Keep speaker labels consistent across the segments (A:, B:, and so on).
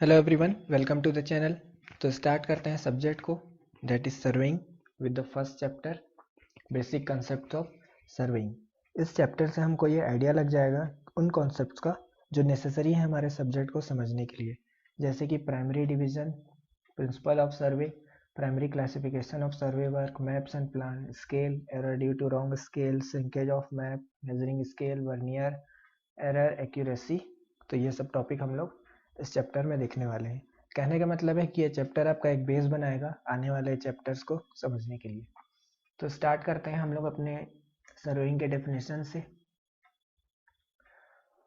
A: Hello everyone, welcome to the channel. तो start करते हैं सब्जेक्ट को, that is surveying with the first chapter, basic concept of surveying. इस चैप्टर से हमको ये आइडिया लग जाएगा उन कॉन्सेप्ट्स का जो नेसेसरी है हमारे सब्जेक्ट को समझने के लिए, जैसे कि primary division, principle of survey, primary classification of survey work, maps and plan, scale, error due to wrong scale, sinkage of map, measuring scale, vernier, error, accuracy. तो ये सब टॉपिक हम लोग इस चैप्टर में देखने वाले हैं। कहने का मतलब है कि ये चैप्टर आपका एक बेस बनाएगा आने वाले चैप्टर्स को समझने के लिए। तो स्टार्ट करते हैं हम लोग अपने सर्वेइंग के डेफिनेशन से।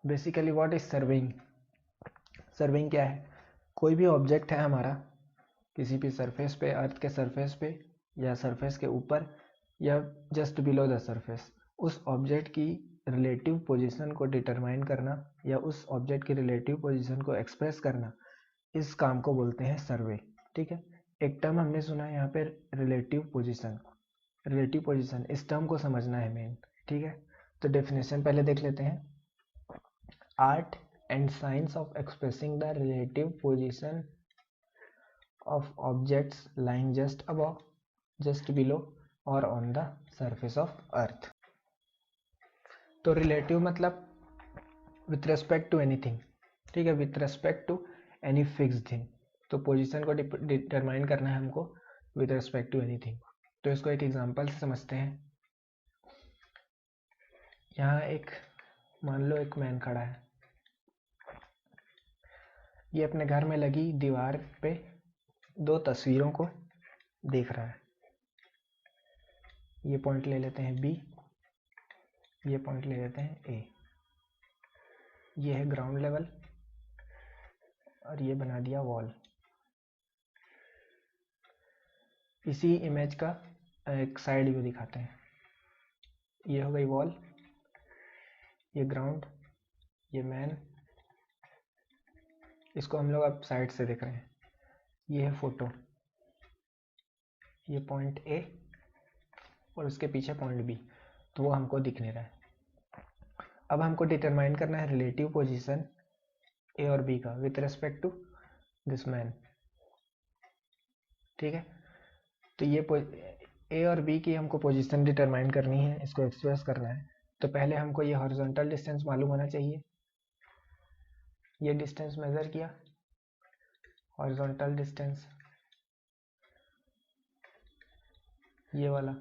A: Basically what is surveying? Surveying क्या है? कोई भी ऑब्जेक्ट है हमारा किसी भी सरफेस पे, अर्थ के सरफेस पे या सरफेस के ऊपर या जस्ट बिलो द सरफेस, उस ऑब्जेक्ट की रिलेटिव पोजीशन को डिटरमाइन करना या उस ऑब्जेक्ट की रिलेटिव पोजीशन को एक्सप्रेस करना, इस काम को बोलते हैं सर्वे। ठीक है, एक टर्म हमने सुना है यहाँ पे, रिलेटिव पोजीशन। रिलेटिव पोजीशन, इस टर्म को समझना है मेन। ठीक है, तो डेफिनेशन पहले देख लेते हैं। Art and science of expressing the relative position of objects lying just above, just below or on the surface of earth। तो रिलेटिव मतलब विथ रेस्पेक्ट टू एनीथिंग। ठीक है, with respect to any fix thing. तो position को determine करना है हमको with respect to anything. तो इसको एक एग्जांपल से समझते हैं। यहाँ एक मान लो एक मैन खड़ा है, ये अपने घर में लगी दीवार पे दो तस्वीरों को देख रहा है। ये पॉइंट ले लेते हैं बी, ये पॉइंट ले लेते हैं ए। ये है ग्राउंड लेवल और ये बना दिया वॉल। इसी इमेज का एक साइड व्यू दिखाते हैं। ये हो गई वॉल, ये ग्राउंड, ये मैन। इसको हम लोग अब साइड से देख रहे हैं। ये है फोटो, ये पॉइंट ए और उसके पीछे पॉइंट बी, तो वो हमको दिख नहीं रहा है। अब हमको डिटरमाइन करना है रिलेटिव पोजीशन ए और बी का with respect to this man. ठीक है, तो ये ए और बी की हमको पोजीशन डिटरमाइन करनी है, इसको एक्सप्रेस करना है। तो पहले हमको ये हॉरिजॉन्टल डिस्टेंस मालूम होना चाहिए। ये डिस्टेंस मेजर किया, हॉरिजॉन्टल डिस्टेंस, ये वाला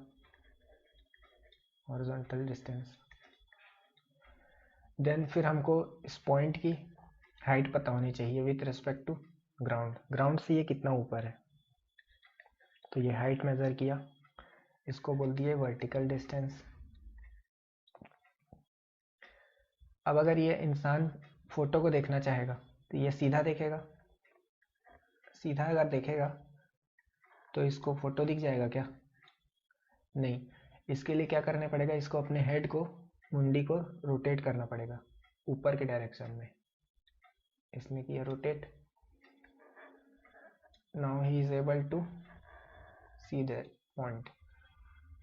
A: हॉरिजॉन्टल डिस्टेंस। देन फिर हमको इस पॉइंट की हाइट पता होनी चाहिए with respect to ground. Ground से ये कितना ऊपर है, तो ये हाइट मेजर किया, इसको बोल दिए वर्टिकल डिस्टेंस। अब अगर ये इंसान फोटो को देखना चाहेगा तो ये सीधा देखेगा। सीधा अगर देखेगा तो इसको फोटो दिख जाएगा क्या? नहीं, इसके लिए क्या करना पड़ेगा, इसको अपने हेड को, मुंडी को रोटेट करना पड़ेगा ऊपर के डायरेक्शन में। इसने किया rotate, now he is able to see that point.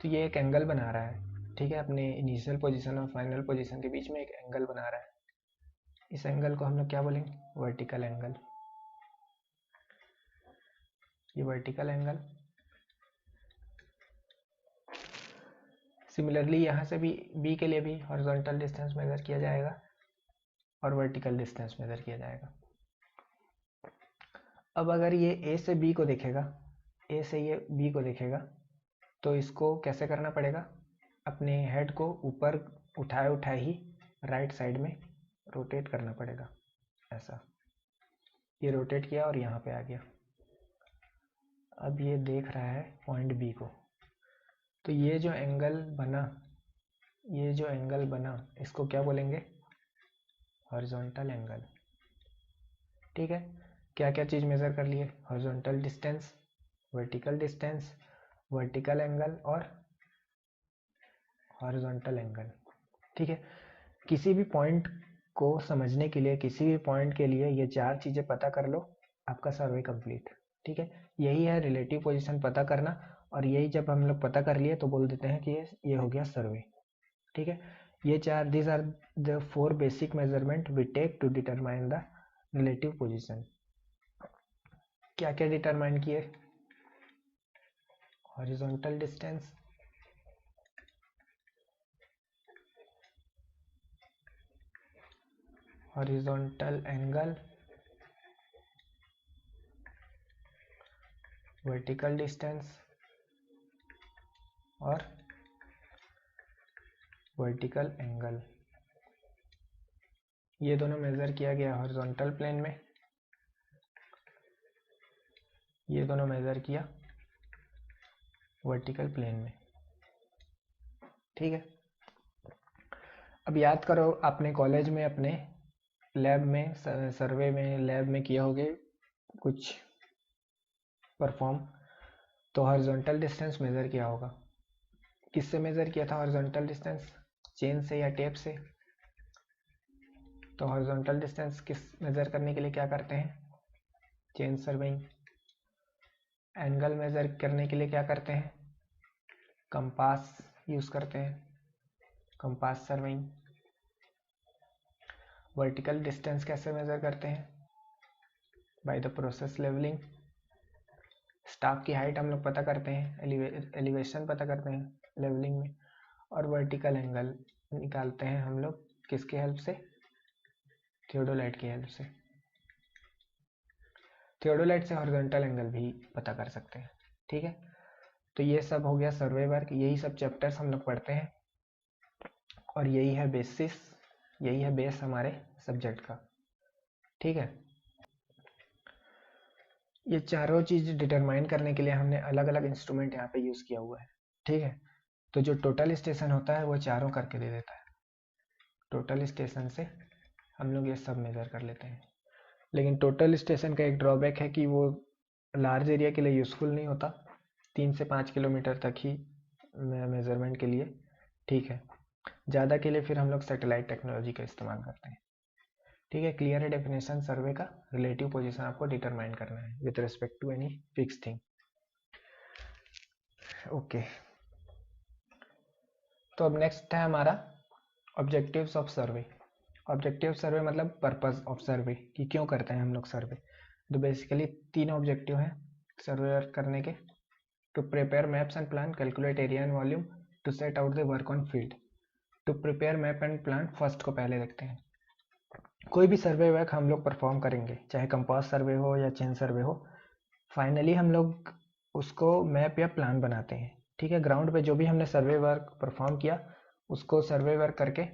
A: तो ये एक एंगल बना रहा है। ठीक है, अपने इनिशियल पोजीशन और फाइनल पोजीशन के बीच में एक एंगल बना रहा है। इस एंगल को हम लोग क्या बोलेंगे? Vertical angle. ये वर्टिकल एंगल। सिमिलरली यहाँ से भी बी के लिए भी हॉरिजॉन्टल डिस्टेंस मेजर किया जाएगा और वर्टिकल डिस्टेंस मेजर किया जाएगा। अब अगर ये ए से बी को देखेगा, ए से ये बी को देखेगा, तो इसको कैसे करना पड़ेगा? अपने हेड को ऊपर उठाए उठाए ही राइट साइड में रोटेट करना पड़ेगा, ऐसा। ये रोटेट किया और यहाँ पे आ गया। अब ये देख रहा है पॉइंट बी को, तो ये जो एंगल बना, ये जो एंगल बना, इसको क्या बोलेंगे? Horizontal angle. ठीक है, क्या क्या चीज़ मेज़र कर लिए? Horizontal distance, vertical distance, vertical angle और हॉरिजॉन्टल एंगल। ठीक है, किसी भी पॉइंट को समझने के लिए, किसी भी पॉइंट के लिए ये चार चीज़ें पता कर लो, आपका सर्वे कंप्लीट। ठीक है, यही है रिलेटिव पोजीशन पता करना, और यही जब हम लोग पता कर लिए तो बोल देते हैं कि ये हो गया सर्वे। ठीक है, ये चार, this are the 4 basic measurement we take to determine the relative position. क्या क्या डिटरमाइन किए? Horizontal distance, horizontal angle, vertical distance और वर्टिकल एंगल, ये दोनों मेजर किया गया हॉरिजॉन्टल प्लेन में, ये दोनों मेजर किया वर्टिकल प्लेन में। ठीक है, अब याद करो आपने कॉलेज में अपने लैब में सर्वे में लैब में किए होगे कुछ परफॉर्म, तो हॉरिजॉन्टल डिस्टेंस मेजर किया होगा। किससे मेजर किया था हॉरिजॉन्टल डिस्टेंस? चेन से या टेप से? तो हॉरिजॉन्टल डिस्टेंस किस मेजर करने के लिए क्या करते हैं? Chain surveying. एंगल मेजर करने के लिए क्या करते हैं? कंपास यूज करते हैं, कंपास सर्वेइंग। वर्टिकल डिस्टेंस कैसे मेजर करते हैं? By the process levelling. Staff की हाइट हम लोग पता करते हैं, एलिवेशन पता करते हैं लेवलिंग में। और वर्टिकल एंगल निकालते हैं हम लोग किसकी हेल्प से? थियोडोलाइट की हेल्प से। थियोडोलाइट से हॉरिजॉन्टल एंगल भी पता कर सकते हैं। ठीक है, तो ये सब हो गया सर्वे वर्क, यही सब चैप्टर्स हम लोग पढ़ते हैं और यही है बेसिस, यही है बेस हमारे सब्जेक्ट का। ठीक है, ये चारों चीज डिटरमाइन करने के लिए हमने अलग अलग इंस्ट्रूमेंट यहाँ पे यूज किया हुआ है। ठीक है, तो जो टोटल स्टेशन होता है वो चारों करके दे देता है। टोटल स्टेशन से हम लोग ये सब मेजर कर लेते हैं, लेकिन टोटल स्टेशन का एक ड्रॉबैक है कि वो लार्ज एरिया के लिए यूज़फुल नहीं होता, 3 से 5 किलोमीटर तक ही मेजरमेंट के लिए ठीक है। ज़्यादा के लिए फिर हम लोग सैटेलाइट टेक्नोलॉजी का इस्तेमाल करते हैं। ठीक है, क्लियर है डेफिनेशन सर्वे का। रिलेटिव पोजीशन आपको डिटरमाइन करना है with respect to any fix thing. Okay, तो अब नेक्स्ट है हमारा objectives of survey. Objective survey मतलब पर्पस ऑफ सर्वे, कि क्यों करते हैं हम लोग सर्वे। तो बेसिकली 3 ऑब्जेक्टिव हैं सर्वे करने के। To prepare maps and plan, calculate area and volume, to set out the work on field. To prepare map and plan, first को पहले देखते हैं। कोई भी सर्वे वर्क हम लोग परफॉर्म करेंगे, चाहे कंपास सर्वे हो या चेन सर्वे हो, फाइनली हम लोग उसको मैप या प्लान बनाते हैं। ठीक है, ग्राउंड पे जो भी हमने सर्वे वर्क परफॉर्म किया उसको सर्वे वर्क करके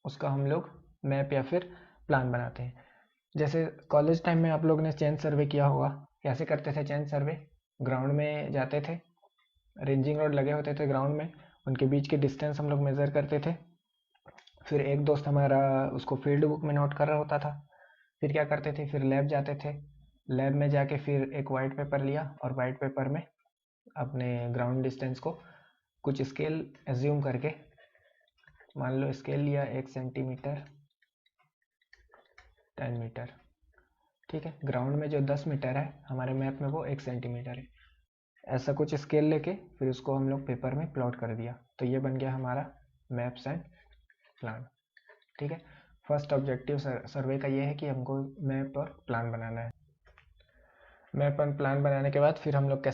A: उसका हम लोग मैप या फिर प्लान बनाते हैं। जैसे कॉलेज टाइम में आप लोग ने चेन सर्वे किया होगा। कैसे करते थे चेन सर्वे? ग्राउंड में जाते थे, रेंजिंग रोड लगे होते थे ग्राउंड में, उनके बीच के डिस्टेंस हम लोग मेज़र करते थे। फिर एक दोस्त हमारा उसको फील्ड बुक में नोट कर रहा होता था। फिर क्या करते थे, फिर लैब जाते थे, लैब में जाके फिर एक वाइट पेपर लिया और वाइट पेपर में अपने ग्राउंड डिस्टेंस को कुछ स्केल एज्यूम करके, मान लो स्केल लिया 1 सेंटीमीटर 10 मीटर। ठीक है, ग्राउंड में जो 10 मीटर है हमारे मैप में वो 1 सेंटीमीटर है। ऐसा कुछ स्केल लेके फिर उसको हम लोग पेपर में प्लॉट कर दिया, तो ये बन गया हमारा मैप्स एंड प्लान। ठीक है, फर्स्ट ऑब्जेक्टिव सर्वे का ये है कि हमको मैप और प्लान बनाना है। मैप एंड प्लान बनाने के बाद फिर हम लोग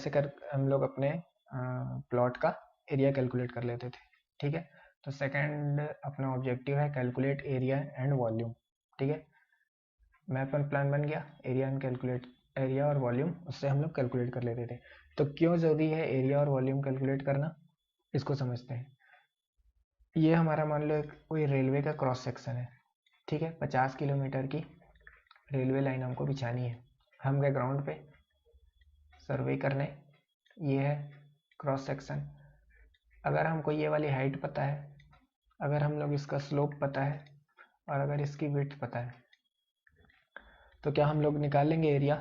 A: हम लोग अपने प्लॉट का एरिया कैलकुलेट कर लेते थे। ठीक है, तो सेकंड अपना ऑब्जेक्टिव है कैलकुलेट एरिया एंड वॉल्यूम। ठीक है, मैप एंड प्लान बन गया, एरिया एंड कैलकुलेट, एरिया और वॉल्यूम उससे हम लोग कैलकुलेट कर लेते थे। तो क्यों जरूरी है एरिया और वॉल्यूम कैलकुलेट करना, इसको समझते हैं। ये हमारा मान लो कोई रेलवे का क्रॉस सेक्शन है। ठीक है, 50 किलोमीटर की रेलवे लाइन हमको बिछानी है। हम गए ग्राउंड पे सर्वे करने, ये है क्रॉस सेक्शन। अगर हमको ये वाली हाइट पता है, अगर हम लोग इसका स्लोप पता है और अगर इसकी विड्थ पता है, तो क्या हम लोग निकाल लेंगे एरिया।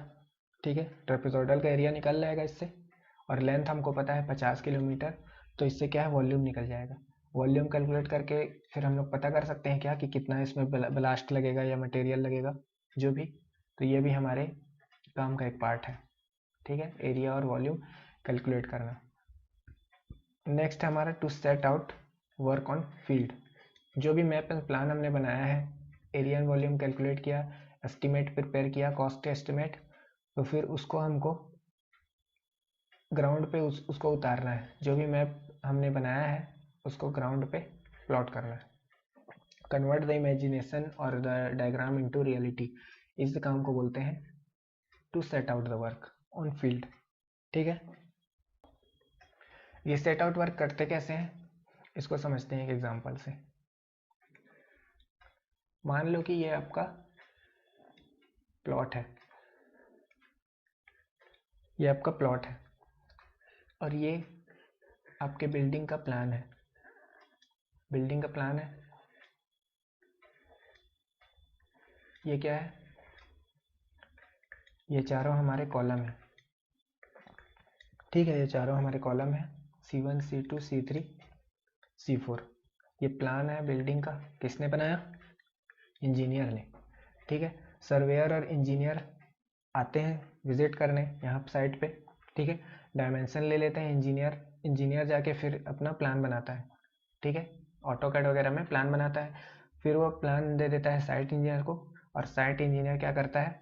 A: ठीक है, ट्रेपेजॉइडल का एरिया निकल जाएगा इससे, और लेंथ हमको पता है 50 किलोमीटर, तो इससे क्या है वॉल्यूम निकल जाएगा। वॉल्यूम कैलकुलेट करके फिर हम लोग पता कर सकते हैं क्या कि कितना इसमें ब्लास्ट लगेगा या मटेरियल लगेगा जो भी। तो ये भी हमारे काम का एक पार्ट है। ठीक है, एरिया और वॉल्यूम कैलकुलेट करना। नेक्स्ट हमारा to set out work on field. जो भी मैप एंड प्लान हमने बनाया है, एरिया एंड वॉल्यूम कैलकुलेट किया, एस्टिमेट प्रिपेयर किया, कॉस्ट एस्टिमेट, तो फिर उसको हमको ग्राउंड पे उसको उतारना है। जो भी मैप हमने बनाया है उसको ग्राउंड पे प्लॉट करना है। कन्वर्ट द इमेजिनेशन और द डायग्राम इनटू रियलिटी, इस काम को बोलते हैं to set out the work on field. ठीक है, ये सेट आउट वर्क करते कैसे हैं इसको समझते हैं एक एग्जांपल से। मान लो कि ये आपका प्लॉट है, ये आपका प्लॉट है और ये आपके बिल्डिंग का प्लान है। बिल्डिंग का प्लान है, ये क्या है, ये चारों हमारे कॉलम है। ठीक है, ये चारों हमारे कॉलम है, C1 C2 C3 C4। ये प्लान है बिल्डिंग का, किसने बनाया, इंजीनियर ने। ठीक है, सर्वेयर और इंजीनियर आते हैं विजिट करने यहाँ साइट पे। ठीक है, डायमेंशन ले लेते हैं इंजीनियर जाके फिर अपना प्लान बनाता है। ठीक है, ऑटोकैड वगैरह में प्लान बनाता है, फिर वो प्लान दे देता है साइट इंजीनियर को, और साइट इंजीनियर क्या करता है,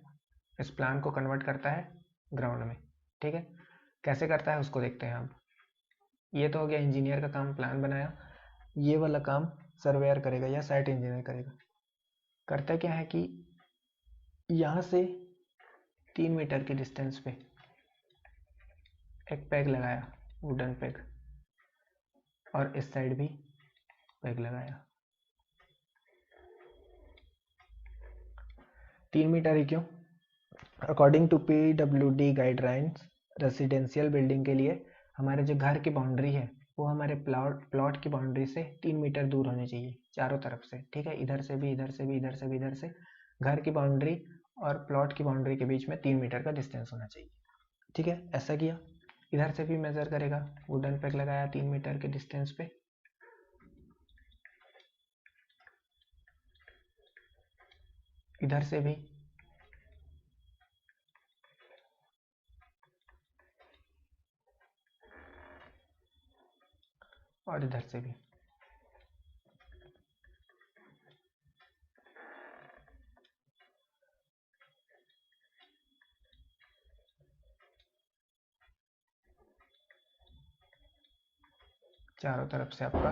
A: इस प्लान को कन्वर्ट करता है ग्राउंड में। ठीक है, कैसे करता है उसको देखते हैं अब। ये तो हो गया इंजीनियर का काम, प्लान बनाया। ये वाला काम सर्वेयर करेगा या साइट इंजीनियर करेगा। करता क्या है कि यहाँ से 3 मीटर की डिस्टेंस पे एक पैग लगाया, वुडन पैग, और इस साइड भी पैग लगाया। 3 मीटर ही क्यों, according to PWD guidelines residential building के लिए हमारे जो घर की बाउंड्री है वो हमारे प्लॉट की बाउंड्री से 3 मीटर दूर होनी चाहिए चारों तरफ से। ठीक है, इधर से भी, इधर से भी, इधर से भी, इधर से। घर की बाउंड्री और प्लॉट की बाउंड्री के बीच में 3 मीटर का डिस्टेंस होना चाहिए। ठीक है, ऐसा किया। इधर से भी मेजर करेगा, वुडन पैग लगाया 3 मीटर के डिस्टेंस पे। इधर से भी, और इधर से भी। चारों तरफ से आपका।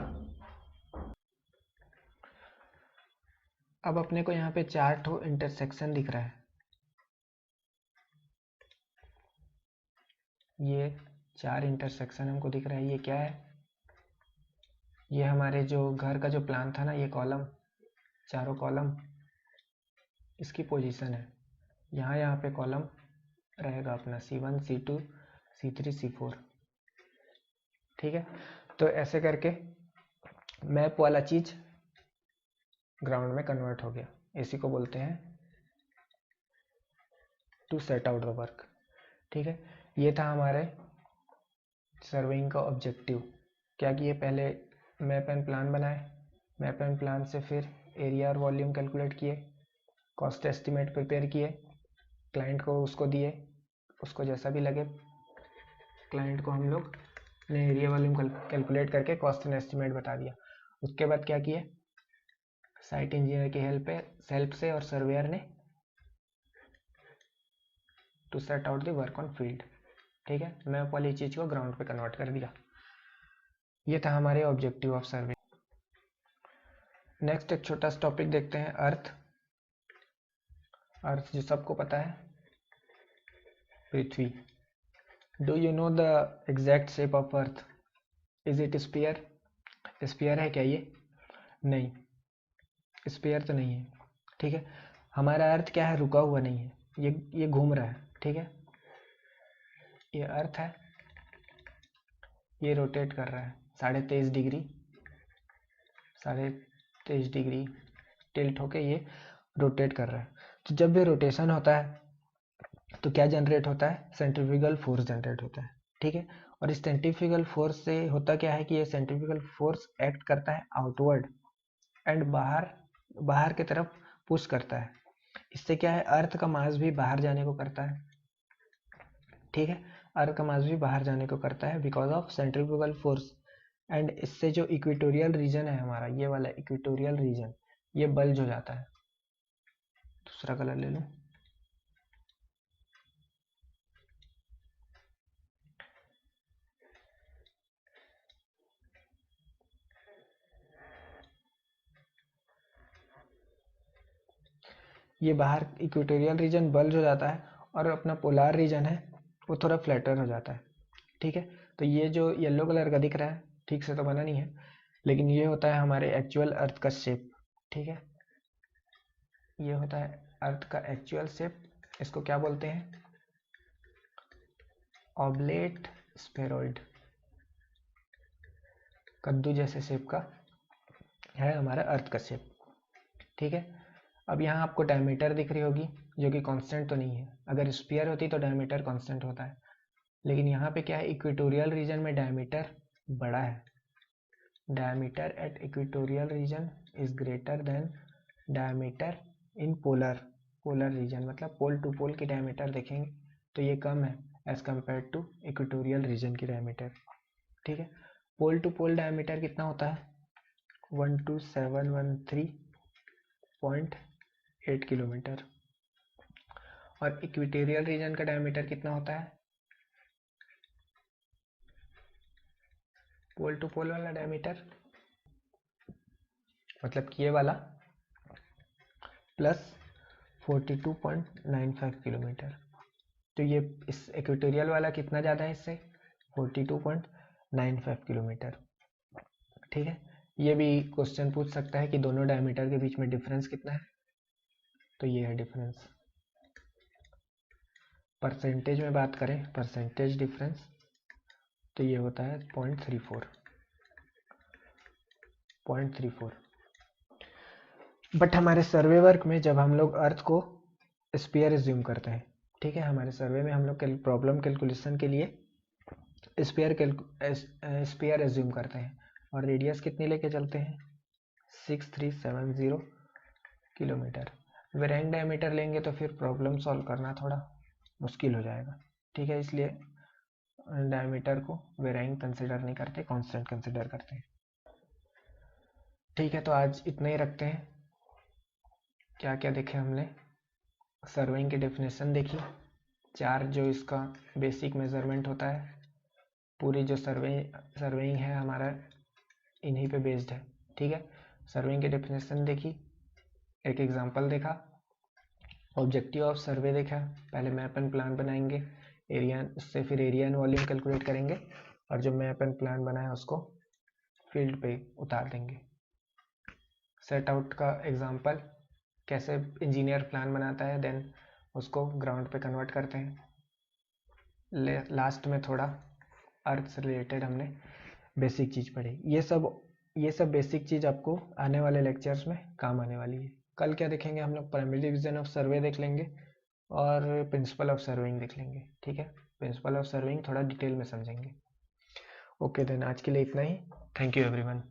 A: अब अपने को यहाँ पे 4 ठो इंटरसेक्शन दिख रहा है। ये 4 इंटरसेक्शन हमको दिख रहा है। ये क्या है, ये हमारे जो घर का जो प्लान था ना, ये कॉलम, चारों कॉलम, इसकी पोजीशन है। यहाँ पे कॉलम रहेगा अपना C1 C2 C3 C4। ठीक है, तो ऐसे करके मैप वाला चीज ग्राउंड में कन्वर्ट हो गया। इसी को बोलते हैं to set out the work. ठीक है, ये था हमारे सर्वेइंग का ऑब्जेक्टिव। क्या किए, पहले मैप एंड प्लान बनाए, मैप एंड प्लान से फिर एरिया और वॉल्यूम कैलकुलेट किए, कॉस्ट एस्टिमेट प्रिपेयर किए, क्लाइंट को उसको दिए, उसको जैसा भी लगे क्लाइंट को हम लोग ने एरिया वॉल्यूम कैलकुलेट करके कॉस्ट एंड एस्टिमेट बता दिया। उसके बाद क्या किए, साइट इंजीनियर की हेल्प से और सर्वेयर ने to set out the work on field. ठीक है, मैप वाली चीज को ग्राउंड पे कन्वर्ट कर दिया। ये था हमारे ऑब्जेक्टिव ऑफ सर्वे। नेक्स्ट एक छोटा सा टॉपिक देखते हैं, अर्थ। अर्थ जो सबको पता है, पृथ्वी। Do you know the exact shape of earth, is it sphere, sphere है क्या ये, नहीं, स्फीयर तो नहीं है। ठीक है, हमारा अर्थ क्या है, रुका हुआ नहीं है, ये घूम रहा है। ठीक है, ये अर्थ है, ये रोटेट कर रहा है 23.5 डिग्री, 23.5 डिग्री टिल्ट होके ये रोटेट कर रहा है। तो जब भी रोटेशन होता है तो क्या जनरेट होता है, सेंट्रीफ्यूगल फोर्स जनरेट होता है। ठीक है, और इस सेंट्रीफ्यूगल फोर्स से होता क्या है कि ये सेंट्रीफ्यूगल फोर्स एक्ट करता है आउटवर्ड एंड बाहर की तरफ पुश करता है। इससे क्या है, अर्थ का मास भी बाहर जाने को करता है। ठीक है, अर्थ का मास भी बाहर जाने को करता है because of centrifugal force. And इससे जो इक्वेटोरियल रीजन है हमारा, ये वाला इक्वेटोरियल रीजन, ये बल्ज हो जाता है। दूसरा कलर ले लूं, ये बाहर इक्वेटोरियल रीजन बल्ज हो जाता है और अपना पोलार रीजन है वो थोड़ा फ्लैटर हो जाता है। ठीक है, तो ये जो येलो कलर का दिख रहा है, ठीक से तो बना नहीं है, लेकिन ये होता है हमारे एक्चुअल अर्थ का शेप। ठीक है, ये होता है अर्थ का एक्चुअल शेप। इसको क्या बोलते हैं? ऑब्लेट स्फेरॉइड, कद्दू जैसे शेप का है हमारा अर्थ का शेप। ठीक है, अब यहाँ आपको डायमीटर दिख रही होगी जो कि कांस्टेंट तो नहीं है। अगर स्फीयर होती तो डायमीटर कांस्टेंट होता है, लेकिन यहाँ पे क्या है, इक्वेटोरियल रीजन में डायमीटर बड़ा है। Diameter at equatorial region is greater than diameter in polar region, मतलब पोल टू पोल की डायमीटर देखेंगे तो ये कम है as compare to equatorial region की डायमीटर। ठीक है, पोल टू पोल डायमीटर कितना होता है? 12713.8 किलोमीटर। और इक्वेटोरियल रीजन का डायमीटर कितना होता है? पोल टू पोल वाला डायमीटर, मतलब कि ये वाला, प्लस 42.95 किलोमीटर। तो ये इस इक्वेटोरियल वाला कितना ज़्यादा है इससे? 42.95 किलोमीटर। ठीक है, ये भी क्वेश्चन पूछ सकता है कि दोनों डायमीटर के बीच में डिफरेंस कितना है, तो ये है डिफरेंस। परसेंटेज में बात करें, परसेंटेज डिफरेंस, तो ये होता है 0.34। बट हमारे सर्वे वर्क में जब हम लोग अर्थ को स्फीयर एज्यूम करते हैं, ठीक है, हमारे सर्वे में हम लोग प्रॉब्लम कैलकुलेशन के लिए स्फीयर एज्यूम करते हैं और रेडियस कितनी लेके चलते हैं? 6370 किलोमीटर। वेरेंग डायमीटर लेंगे तो फिर प्रॉब्लम सॉल्व करना थोड़ा मुश्किल हो जाएगा। ठीक है, इसलिए डायमीटर को वेरेंग कंसिडर नहीं करते, कांस्टेंट कंसिडर करते हैं। ठीक है, तो आज इतना ही रखते हैं। क्या क्या देखे हमने? सर्वेइंग की डेफिनेशन देखी, 4 जो इसका बेसिक मेजरमेंट होता है, पूरी जो सर्वेइंग है हमारा इन्हीं पे बेस्ड है। ठीक है, सर्वेइंग की डेफिनेशन देखी, एक एग्जांपल देखा, ऑब्जेक्टिव ऑफ सर्वे देखा, पहले मैप एंड प्लान बनाएंगे, एरिया, उससे फिर एरिया एंड वॉल्यूम कैलकुलेट करेंगे और जो मैप एंड प्लान बना है उसको फील्ड पे उतार देंगे। सेट आउट का एग्जांपल, कैसे इंजीनियर प्लान बनाता है देन उसको ग्राउंड पे कन्वर्ट करते हैं। लास्ट में थोड़ा अर्थ से रिलेटेड हमने बेसिक चीज़ पढ़ी। ये सब बेसिक चीज़ आपको आने वाले लेक्चर्स में काम आने वाली है। कल क्या देखेंगे हम लोग? प्राइमरी डिवीजन ऑफ सर्वे देख लेंगे और प्रिंसिपल ऑफ सर्वेइंग देख लेंगे। ठीक है, प्रिंसिपल ऑफ सर्वेइंग थोड़ा डिटेल में समझेंगे। ओके देन, आज के लिए इतना ही। Thank you everyone.